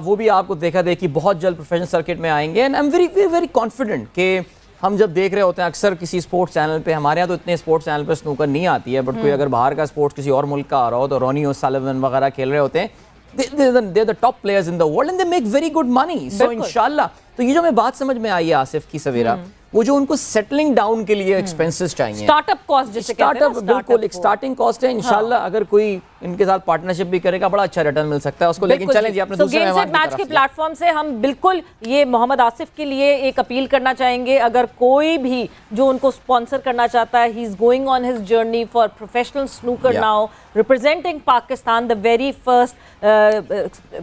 वो भी आपको देखा देखी बहुत जल्द प्रोफेशनल सर्किट में आएंगे। And I am very very confident कि हम जब देख रहे होते हैं अक्सर किसी स्पोर्ट्स चैनल पे, हमारे यहाँ तो इतने स्पोर्ट्स चैनल पे स्नूकर नहीं आती है, बट कोई अगर बाहर का स्पोर्ट्स किसी और मुल्क का आ रहा हो तो रोनी ओसलिवन वगैरह खेल रहे होते हैं, they're the top players in the world and they make very good money. So इंशाल्लाह, तो ये जो मैं बात समझ में आई है आसिफ की सवेरा, वो जो उनको सेटलिंग डाउन के लिए एक्सपेंसेस चाहिए, स्टार्टअप कॉस्ट, जिसे स्टार्टअप बिल्कुल एक स्टार्टिंग कॉस्ट है। इंशाल्लाह अगर कोई इनके साथ पार्टनरशिप भी करेगा बड़ा अच्छा रिटर्न मिल सकता है उसको। लेकिन चलें जी, अपने दूसरे मेहमान मैच के प्लेटफॉर्म से हम बिल्कुल ये मोहम्मद आसिफ के लिए एक अपील करना चाहेंगे, अगर कोई भी जो उनको स्पॉन्सर करना चाहता है, he is going on his journey for professional snooker now, representing Pakistan, the very first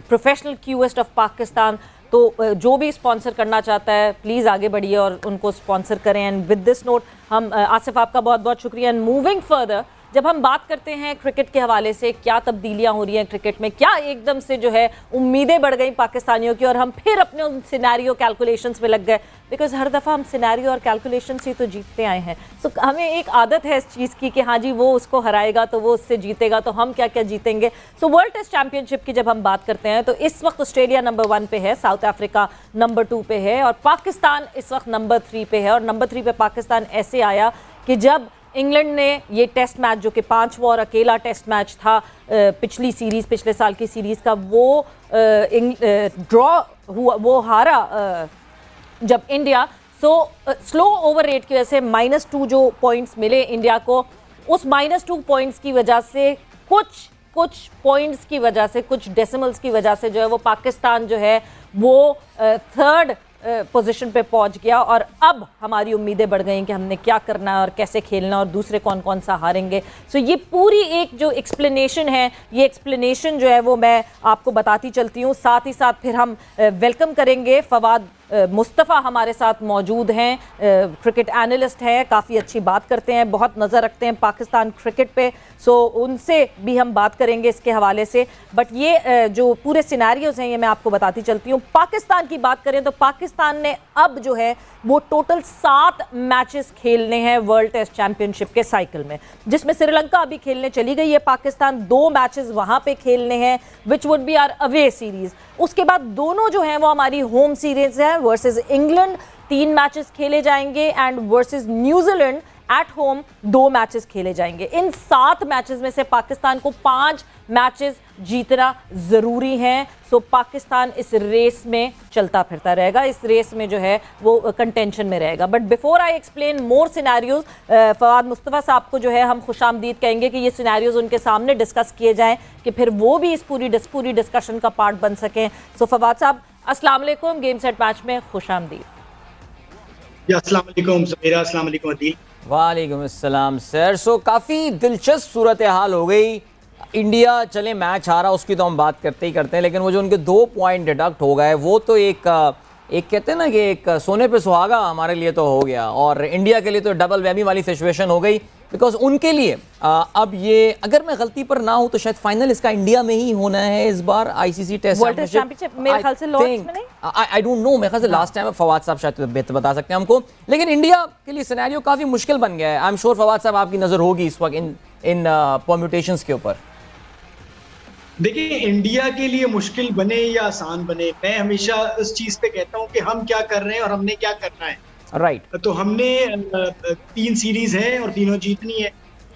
professional cueist of Pakistan. तो जो भी स्पॉन्सर करना चाहता है प्लीज़ आगे बढ़िए और उनको स्पॉन्सर करें। एंड विद दिस नोट हम आसिफ आपका बहुत बहुत शुक्रिया। एंड मूविंग फर्दर, जब हम बात करते हैं क्रिकेट के हवाले से क्या तब्दीलियां हो रही हैं क्रिकेट में, क्या एकदम से जो है उम्मीदें बढ़ गई पाकिस्तानियों की और हम फिर अपने उन सिनेरियो कैलकुलेशंस में लग गए, बिकॉज हर दफ़ा हम सिनेरियो और कैलकुलेशन से तो जीतते आए हैं। सो हमें एक आदत है इस चीज़ की कि हाँ जी वो उसको हराएगा तो वो उससे जीतेगा, तो हम क्या क्या जीतेंगे। सो वर्ल्ड टेस्ट चैंपियनशिप की जब हम बात करते हैं तो इस वक्त ऑस्ट्रेलिया नंबर 1 पे है, साउथ अफ्रीका नंबर 2 पे है और पाकिस्तान इस वक्त नंबर 3 पे है। और नंबर 3 पे पाकिस्तान ऐसे आया कि जब इंग्लैंड ने ये टेस्ट मैच जो कि 5वां और अकेला टेस्ट मैच था पिछली सीरीज़, पिछले साल की सीरीज़ का, वो ड्रॉ हुआ, वो हारा जब इंडिया। स्लो ओवर रेट की वजह से -2 जो पॉइंट्स मिले इंडिया को, उस -2 पॉइंट्स की वजह से कुछ पॉइंट्स की वजह से, कुछ डेसिमल्स की वजह से जो है वो पाकिस्तान जो है वो 3rd पोजीशन पे पहुंच गया। और अब हमारी उम्मीदें बढ़ गई कि हमने क्या करना है और कैसे खेलना और दूसरे कौन कौन सा हारेंगे। सो ये पूरी एक जो एक्सप्लेनेशन है, ये एक्सप्लेनेशन जो है वो मैं आपको बताती चलती हूँ। साथ ही साथ फिर हम वेलकम करेंगे फवाद मुस्तफ़ा हमारे साथ मौजूद हैं, क्रिकेट एनालिस्ट हैं, काफ़ी अच्छी बात करते हैं, बहुत नज़र रखते हैं पाकिस्तान क्रिकेट पे। सो उनसे भी हम बात करेंगे इसके हवाले से। बट ये जो पूरे सिनेरियोज हैं ये मैं आपको बताती चलती हूँ। पाकिस्तान की बात करें तो पाकिस्तान ने अब जो है वो टोटल 7 मैचेस खेलने हैं वर्ल्ड टेस्ट चैंपियनशिप के साइकिल में, जिसमें श्रीलंका अभी खेलने चली गई है पाकिस्तान, 2 मैचेस वहाँ पे खेलने हैं which would be our away series. उसके बाद दोनों जो हैं वो हमारी होम सीरीज है वर्सेस इंग्लैंड, 3 मैचेस खेले जाएंगे and versus New Zealand at home 2 matches खेले जाएंगे। इन 7 मैचेस में से पाकिस्तान को 5 मैचेस जीतना जरूरी हैं। सो पाकिस्तान इस रेस में चलता फिरता रहेगा, इस रेस में जो है वो कंटेंशन में रहेगा। But before I explain more scenarios, Fawad Mustafa साहब को जो है हम खुशामदीद कहेंगे कि ये सिनेरियोज उनके सामने डिस्कस किए जाएं कि फिर वो भी इस पूरी डिस्कशन का पार्ट बन सकें। सो फवाद साहब अस्सलाम वालेकुम, गेम सेट मैच में खुशामदीद। अस्सलाम वालेकुम समीरा, अस्सलाम वालेकुम अदील। वालेकुम अस्सलाम सर। सो काफ़ी दिलचस्प सूरत हाल हो गई। इंडिया चले मैच हारा, उसकी तो हम बात करते ही करते हैं, लेकिन वो जो उनके 2 पॉइंट डिडक्ट हो गए वो तो एक कहते हैं ना कि एक सोने पे सुहागा हमारे लिए तो हो गया, और इंडिया के लिए तो डबल वैमी वाली सिचुएशन हो गई। बिकॉज उनके लिए अब ये, अगर मैं गलती पर ना हूं तो शायद फाइनल इसका इंडिया में ही होना है इस बार, आईसीसी टेस्ट चैंपियनशिप मेरे ख्याल से लॉर्ड्स में नहीं, आई डोंट नो, मेरे ख्याल से लास्ट टाइम फवाद साहब शायद बेहतर बता सकते हैं हमको। लेकिन इंडिया के लिए सिनेरियो काफी मुश्किल बन गया है। आई एम श्योर फवाद साहब आपकी नजर होगी इस वक्त इन परम्यूटेशंस के ऊपर। देखिए, इंडिया के लिए मुश्किल बने या आसान बने, मैं हमेशा इस चीज पे कहता हूँ कि हम क्या कर रहे हैं और हमने क्या करना है। राइट तो हमने 3 सीरीज है और तीनों जीतनी है।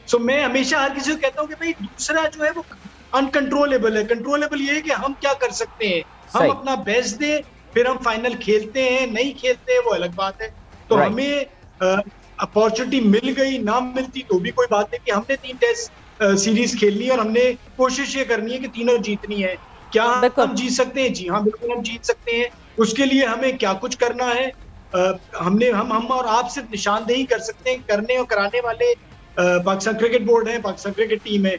सो मैं हमेशा हर किसी को कहता हूँ कि भाई दूसरा जो है वो अनकंट्रोलेबल है। कंट्रोलेबल ये है कि हम क्या कर सकते हैं, हम अपना बेस्ट दें, फिर हम फाइनल खेलते हैं, नहीं खेलते हैं वो अलग बात है। तो हमें अपॉर्चुनिटी मिल गई, ना मिलती तो भी कोई बात नहीं कि हमने 3 टेस्ट सीरीज खेलनी है और हमने कोशिश ये करनी है कि तीनों जीतनी है। क्या हम जीत सकते हैं? जी हाँ, बिल्कुल हम जीत सकते हैं। उसके लिए हमें क्या कुछ करना है, हम और आप सिर्फ निशानदेही कर सकते हैं। करने और कराने वाले पाकिस्तान क्रिकेट बोर्ड है, पाकिस्तान क्रिकेट टीम है।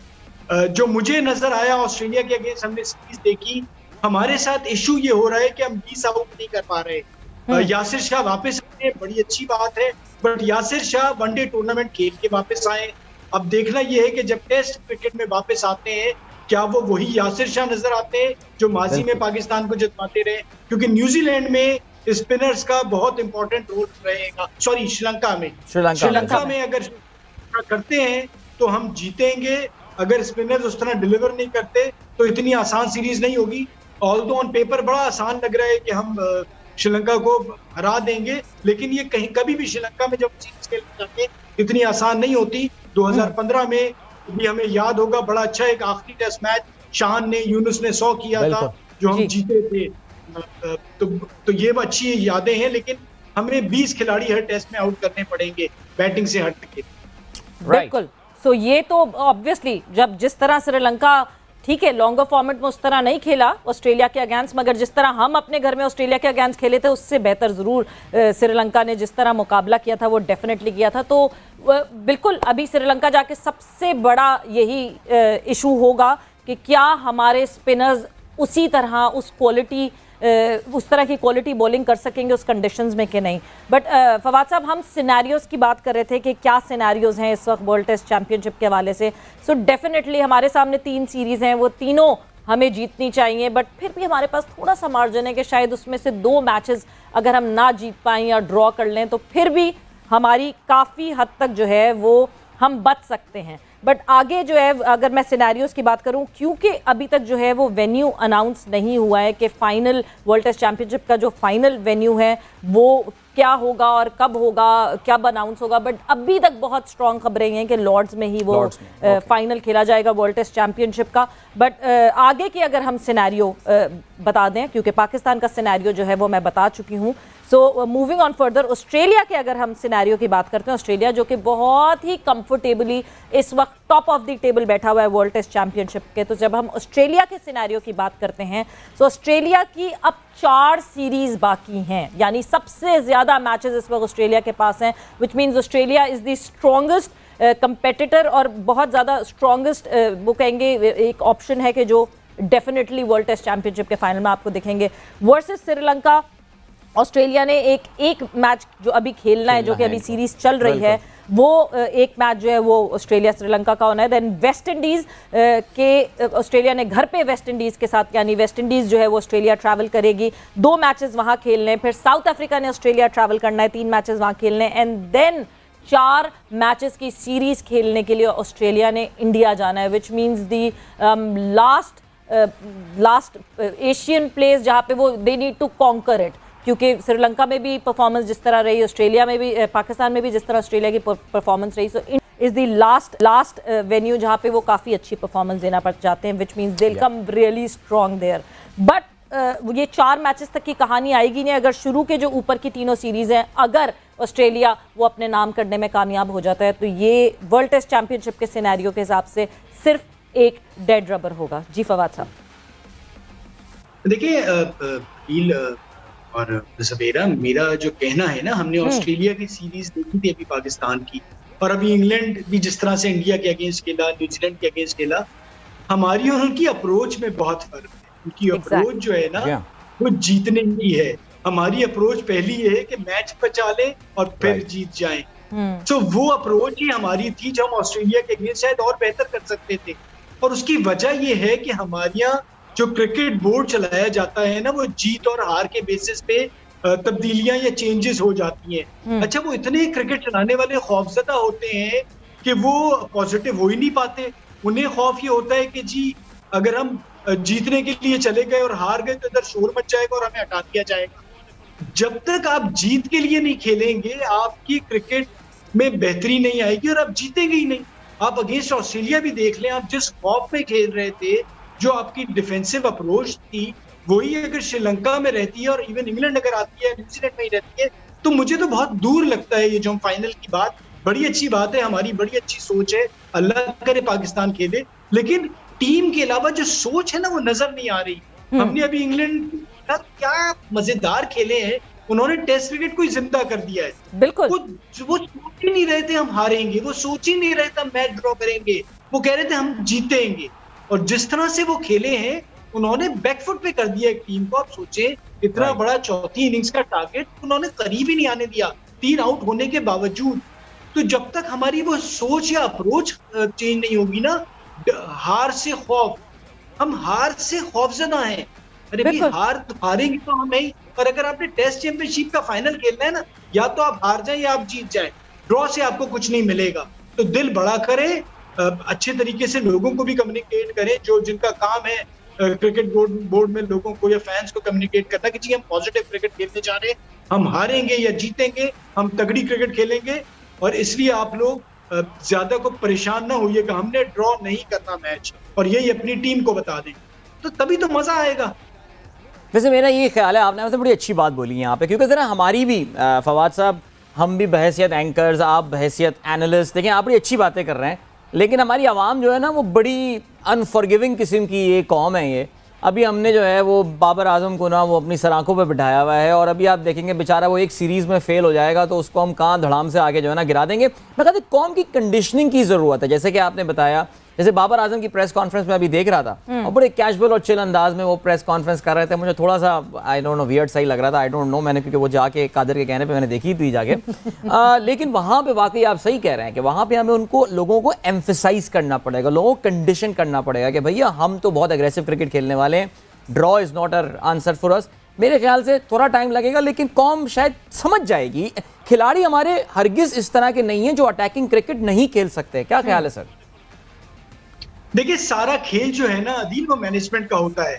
जो मुझे नजर आया ऑस्ट्रेलिया के अगेंस्ट हमने सीरीज देखी, हमारे साथ इशू ये हो रहा है कि हम 20 आउट नहीं कर पा रहे। यासिर शाह वापस आए, बड़ी अच्छी बात है, but Yasir Shah one day tournament खेल के वापस आए। अब देखना यह है कि जब टेस्ट क्रिकेट में वापस आते हैं क्या वो वही यासिर शाह नजर आते हैं जो माजी में पाकिस्तान को जितवाते रहे, क्योंकि न्यूजीलैंड में स्पिनर्स का बहुत इंपॉर्टेंट रोल रहेगा। सॉरी, श्रीलंका में अगर करते हैं तो हम जीतेंगे। अगर स्पिनर्स उस तरह डिलीवर नहीं करते तो इतनी आसान सीरीज नहीं होगी। ऑल्दो ऑन पेपर बड़ा आसान लग रहा है कि हम श्रीलंका को हरा देंगे, लेकिन ये कहीं कभी भी श्रीलंका में जब सीरीज खेलने जाते इतनी आसान नहीं होती। 2015 में भी हमें याद होगा, बड़ा अच्छा एक आखिरी टेस्ट मैच शान ने, यूनुस ने 100 किया था जो हम जीते थे। तो ये अच्छी यादें हैं, लेकिन हमें 20 खिलाड़ी हर टेस्ट में आउट करने पड़ेंगे बैटिंग से हट के। बिल्कुल। सो ये तो ऑब्वियसली जब जिस तरह श्रीलंका, ठीक है लॉन्गर फॉर्मेट में उस तरह नहीं खेला ऑस्ट्रेलिया के अगेंस्ट, मगर जिस तरह हम अपने घर में ऑस्ट्रेलिया के अगेंस्ट खेले थे उससे बेहतर जरूर श्रीलंका ने जिस तरह मुकाबला किया था वो डेफिनेटली किया था। तो बिल्कुल अभी श्रीलंका जाके सबसे बड़ा यही इशू होगा कि क्या हमारे स्पिनर्स उसी तरह उस तरह की क्वालिटी बॉलिंग कर सकेंगे उस कंडीशंस में कि नहीं। बट फवाद साहब, हम सिनेरियोज की बात कर रहे थे कि क्या सिनेरियोज हैं इस वक्त वर्ल्ड टेस्ट चैंपियनशिप के हवाले से। सो डेफिनेटली हमारे सामने 3 सीरीज हैं, वो तीनों हमें जीतनी चाहिए, बट फिर भी हमारे पास थोड़ा सा मार्जिन है कि शायद उसमें से 2 मैचेस अगर हम ना जीत पाएं या ड्रॉ कर लें तो फिर भी हमारी काफ़ी हद तक जो है वो हम बच सकते हैं। बट आगे जो है अगर मैं सिनेरियोज की बात करूं, क्योंकि अभी तक जो है वो वेन्यू अनाउंस नहीं हुआ है कि फाइनल वर्ल्ड टेस्ट चैंपियनशिप का जो फाइनल वेन्यू है वो क्या होगा और कब होगा, कब अनाउंस होगा, बट अभी तक बहुत स्ट्रॉन्ग खबरें हैं कि लॉर्ड्स में ही वो फाइनल खेला जाएगा वर्ल्ड टेस्ट चैंपियनशिप का। बट आगे की अगर हम सिनेरियो बता दें, क्योंकि पाकिस्तान का सिनेरियो जो है वो मैं बता चुकी हूँ। So moving on further, Australia के अगर हम सिनेरियो की बात करते हैं, ऑस्ट्रेलिया जो कि बहुत ही कंफर्टेबली इस वक्त टॉप ऑफ द टेबल बैठा हुआ है वर्ल्ड टेस्ट चैंपियनशिप के, तो जब हम ऑस्ट्रेलिया के सिनेरियो की बात करते हैं तो ऑस्ट्रेलिया की अब 4 सीरीज बाकी हैं, यानी सबसे ज्यादा मैचेस इस वक्त ऑस्ट्रेलिया के पास हैं, which means Australia is the strongest competitor और बहुत ज़्यादा स्ट्रॉन्गेस्ट वो कहेंगे एक ऑप्शन है कि जो डेफिनेटली वर्ल्ड टेस्ट चैंपियनशिप के फाइनल में आपको दिखेंगे। वर्सेस श्रीलंका, ऑस्ट्रेलिया ने एक मैच जो अभी खेलना है, जो कि अभी सीरीज चल रही है, वो एक मैच जो है वो ऑस्ट्रेलिया श्रीलंका का होना है। देन वेस्ट इंडीज़ के ऑस्ट्रेलिया ने घर पे वेस्ट इंडीज़ के साथ, यानी वेस्ट इंडीज़ जो है वो ऑस्ट्रेलिया ट्रैवल करेगी, 2 मैचेस वहाँ खेलने हैं। फिर साउथ अफ्रीका ने ऑस्ट्रेलिया ट्रैवल करना है, 3 मैचेस वहाँ खेलने हैं। एंड देन 4 मैचेस की सीरीज खेलने के लिए ऑस्ट्रेलिया ने इंडिया जाना है, which means the last Asian place जहाँ पे वो they need to conquer it, क्योंकि श्रीलंका में भी परफॉर्मेंस जिस तरह रही, ऑस्ट्रेलिया में भी, पाकिस्तान में भी जिस तरह ऑस्ट्रेलिया की परफॉर्मेंस रही, so is the last venue जहाँ पे वो काफ़ी अच्छी परफॉर्मेंस देना पड़ जाते हैं, which means they will come really strong there. But ये 4 मैचेस तक की कहानी आएगी नहीं अगर शुरू के जो ऊपर की तीनों सीरीज हैं, अगर ऑस्ट्रेलिया वो अपने नाम करने में कामयाब हो जाता है तो ये वर्ल्ड टेस्ट चैंपियनशिप के सिनेरियो के हिसाब से सिर्फ एक डेड रबर होगा। जी फवाद साहब। देखिए और सवेरा, मेरा जो कहना है ना, हमने ऑस्ट्रेलिया की सीरीज देखी थी अभी पाकिस्तान की, और अभी इंग्लैंड भी जिस तरह से इंडिया के अगेंस्ट खेला, न्यूजीलैंड के अगेंस्ट खेला, हमारी और उनकी अप्रोच में बहुत फर्क है। उनकी अप्रोच जो है ना वो जीतने की है, हमारी अप्रोच पहली है कि मैच बचा लें और फिर जीत जाएं। तो वो अप्रोच ही हमारी थी जो हम ऑस्ट्रेलिया के अगेंस्ट शायद और बेहतर कर सकते थे, और उसकी वजह ये है कि हमारे यहाँ जो क्रिकेट बोर्ड चलाया जाता है ना, वो जीत और हार के बेसिस पे तब्दीलियां या चेंजेस हो जाती हैं। अच्छा, वो इतने क्रिकेट चलाने वाले खौफजदा होते हैं कि वो पॉजिटिव हो ही नहीं पाते। उन्हें खौफ ये होता है कि जी अगर हम जीतने के लिए चले गए और हार गए तो इधर शोर मच जाएगा और हमें हटा दिया जाएगा। जब तक आप जीत के लिए नहीं खेलेंगे, आपकी क्रिकेट में बेहतरी नहीं आएगी और आप जीतेंगे ही नहीं। आप अगेंस्ट ऑस्ट्रेलिया भी देख लें, आप जिस खौफ में खेल रहे थे, जो आपकी डिफेंसिव अप्रोच थी, वही अगर श्रीलंका में रहती है और इवन इंग्लैंड अगर आती है, न्यूजीलैंड में ही रहती है, तो मुझे तो बहुत दूर लगता है ये जो हम फाइनल की बात, बड़ी अच्छी बात है, हमारी बड़ी अच्छी सोच है, अल्लाह करे पाकिस्तान खेले, लेकिन टीम के अलावा जो सोच है ना वो नजर नहीं आ रही। हमने अभी इंग्लैंड का क्या मजेदार खेले हैं, उन्होंने टेस्ट क्रिकेट को जिंदा कर दिया है। बिल्कुल, वो सोच ही नहीं रहे थे हम हारेंगे, वो सोच ही नहीं रहे थे हम मैच ड्रॉ करेंगे, वो कह रहे थे हम जीतेंगे। और जिस तरह से वो खेले हैं, उन्होंने बैकफुट पे कर दिया एक टीम को। आप सोचे, इतना बड़ा चौथी इनिंग्स का टारगेट उन्होंने करीब ही नहीं आने दिया, 3 आउट होने के बावजूद। तो जब तक हमारी वो सोच या अप्रोच चेंज नहीं होगी ना, हार से खौफ, हम हार से खौफजदा हैं। अरे भाई, हारेंगे तो हम ही। और अगर आपने टेस्ट चैंपियनशिप का फाइनल खेलना है ना, या तो आप हार जाए या आप जीत जाए, ड्रॉ से आपको कुछ नहीं मिलेगा। तो दिल बड़ा करें, अच्छे तरीके से लोगों को भी कम्युनिकेट करें, जो जिनका काम है क्रिकेट बोर्ड में लोगों को या फैंस को कम्युनिकेट करना कि जी हम पॉजिटिव क्रिकेट खेलने जा रहे हैं, हम हारेंगे या जीतेंगे, हम तगड़ी क्रिकेट खेलेंगे। और इसलिए आप लोग ज्यादा को परेशान ना होइए कि हमने ड्रॉ नहीं करना मैच, और यही अपनी टीम को बता दें, तो तभी तो मजा आएगा। वैसे मेरा ये ख्याल है, आपने मतलब बड़ी अच्छी बात बोली यहाँ पे, क्योंकि ज़रा हमारी भी फवाद साहब, हम भी बहैसियत एंकर्स, आप बहैसियत एनालिस्ट, देखें आप बड़ी अच्छी बातें कर रहे हैं, लेकिन हमारी आवाम जो है ना वो बड़ी अनफॉरगिविंग किस्म की ये कौम है। ये अभी हमने जो है वो बाबर आजम को ना वो अपनी सराखों पे बिठाया हुआ है, और अभी आप देखेंगे बेचारा वो एक सीरीज़ में फेल हो जाएगा तो उसको हम कहाँ धड़ाम से आगे जो है ना गिरा देंगे। मैं कहती कौम की कंडीशनिंग की ज़रूरत है, जैसे कि आपने बताया, जैसे बाबर आजम की प्रेस कॉन्फ्रेंस में अभी देख रहा था और बड़े कैजुअल और चिल अंदाज में वो प्रेस कॉन्फ्रेंस कर रहे थे। मुझे थोड़ा सा आई डोंट नो वियर्ड सही लग रहा था, आई डोंट नो, मैंने क्योंकि वो जाके कादर के कहने पे मैंने देखी थी जाके लेकिन वहाँ पे वाकई आप सही कह रहे हैं कि वहाँ पे हमें उनको लोगों को एम्फेसाइज करना पड़ेगा, लोगों को कंडीशन करना पड़ेगा कि भैया हम तो बहुत एग्रेसिव क्रिकेट खेलने वाले हैं, draw is not a answer for us. मेरे ख्याल से थोड़ा टाइम लगेगा, लेकिन कौम शायद समझ जाएगी। खिलाड़ी हमारे हरगिज़ इस तरह के नहीं हैं जो अटैकिंग क्रिकेट नहीं खेल सकते। क्या ख्याल है सर? देखिए, सारा खेल जो है ना अदील, वो मैनेजमेंट का होता है।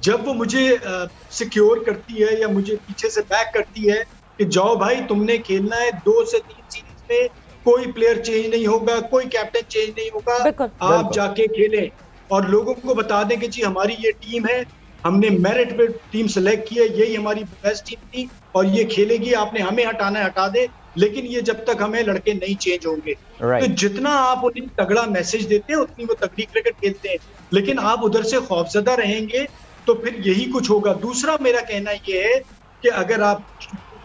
जब वो मुझे सिक्योर करती है या मुझे पीछे से बैक करती है कि जाओ भाई तुमने खेलना है, 2 से 3 सीरीज में कोई प्लेयर चेंज नहीं होगा, कोई कैप्टन चेंज नहीं होगा, आप जाके खेलें और लोगों को बता दें कि जी हमारी ये टीम है, हमने मेरिट पे टीम सेलेक्ट की है, यही हमारी बेस्ट टीम थी और ये खेलेगी, आपने हमें हटाना है हटा दे, लेकिन ये जब तक हमें लड़के नहीं चेंज होंगे। तो जितना आप उन्हें तगड़ा मैसेज देते हैं उतनी वो तगड़ी क्रिकेट खेलते हैं, लेकिन आप उधर से खौफजदा रहेंगे तो फिर यही कुछ होगा। दूसरा मेरा कहना ये है कि अगर आप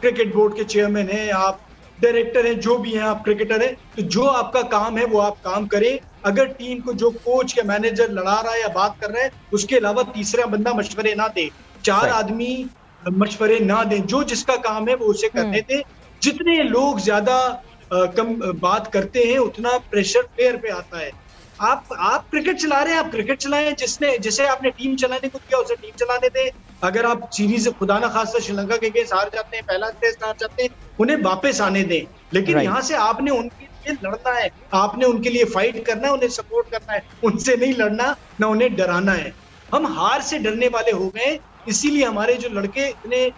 क्रिकेट बोर्ड के चेयरमैन हैं, आप डायरेक्टर हैं, जो भी हैं, आप क्रिकेटर हैं, तो जो आपका काम है वो आप काम करें। अगर टीम को जो कोच या मैनेजर लड़ा रहा है या बात कर रहा है, उसके अलावा तीसरा बंदा मशवरे ना दे, 4 आदमी मशवरे ना दें, जो जिसका काम है वो उसे करने दें। जितने लोग ज्यादा कम बात करते हैं उतना प्रेशर प्लेयर पे आता है। आप क्रिकेट चला रहे हैं, आप क्रिकेट चलाएं, जिसे आपने टीम चलाने को दिया उसे टीम चलाने दें। अगर आप सीरीज खुदा ना खास्ता श्रीलंका के अगेंस्ट हार जाते हैं, पहला टेस्ट हार जाते हैं, उन्हें वापस आने दें, लेकिन यहाँ से आपने उनके लिए लड़ना है, आपने उनके लिए फाइट करना है, उन्हें सपोर्ट करना है, उनसे नहीं लड़ना, ना उन्हें डराना है। हम हार से डरने वाले हो गए, इसीलिए हमारे जो लड़के इतने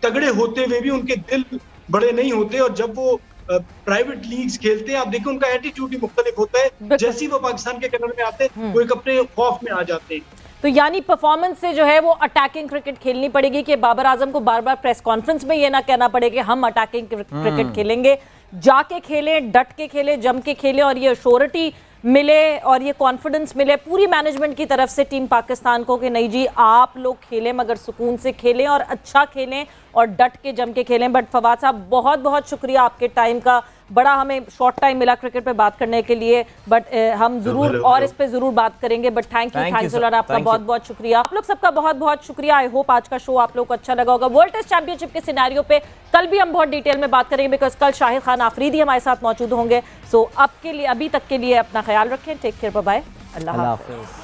तगड़े होते हुए भी उनके दिल बड़े नहीं होते, और जब वो प्राइवेट लीग्स खेलते हैं आप देखो उनका एटीट्यूड ही मुख्तलिफ होता है। जैसे ही वो पाकिस्तान के कलर में आते हैं वो एक अपने खौफ में आ जाते हैं। तो यानी परफॉर्मेंस से जो है वो अटैकिंग क्रिकेट खेलनी पड़ेगी कि बाबर आजम को बार बार प्रेस कॉन्फ्रेंस में ये ना कहना पड़े कि हम अटैकिंग क्रिकेट खेलेंगे, जाके खेलें, डट के खेलें, जम के खेलें, और ये श्योरिटी मिले और ये कॉन्फिडेंस मिले पूरी मैनेजमेंट की तरफ से टीम पाकिस्तान को कि नहीं जी आप लोग खेलें मगर सुकून से खेलें और अच्छा खेलें और डट के जम के खेलें। बट फवाद साहब बहुत बहुत शुक्रिया आपके टाइम का, बड़ा हमें शॉर्ट टाइम मिला क्रिकेट पे बात करने के लिए, बट हम जरूर और इस पे जरूर बात करेंगे। बट थैंक यू आपका बहुत बहुत शुक्रिया। आप लोग सबका बहुत बहुत शुक्रिया। आई होप आज का शो आप लोग को अच्छा लगा होगा। वर्ल्ड टेस्ट चैंपियनशिप के सिनेरियो पे कल भी हम बहुत डिटेल में बात करेंगे, बिकॉज कल शाहिद खान आफरीदी हमारे साथ मौजूद होंगे। सो अब के लिए, अभी तक के लिए अपना ख्याल रखें। टेक केयर, बाय बाय, अल्लाह हाफ़िज़।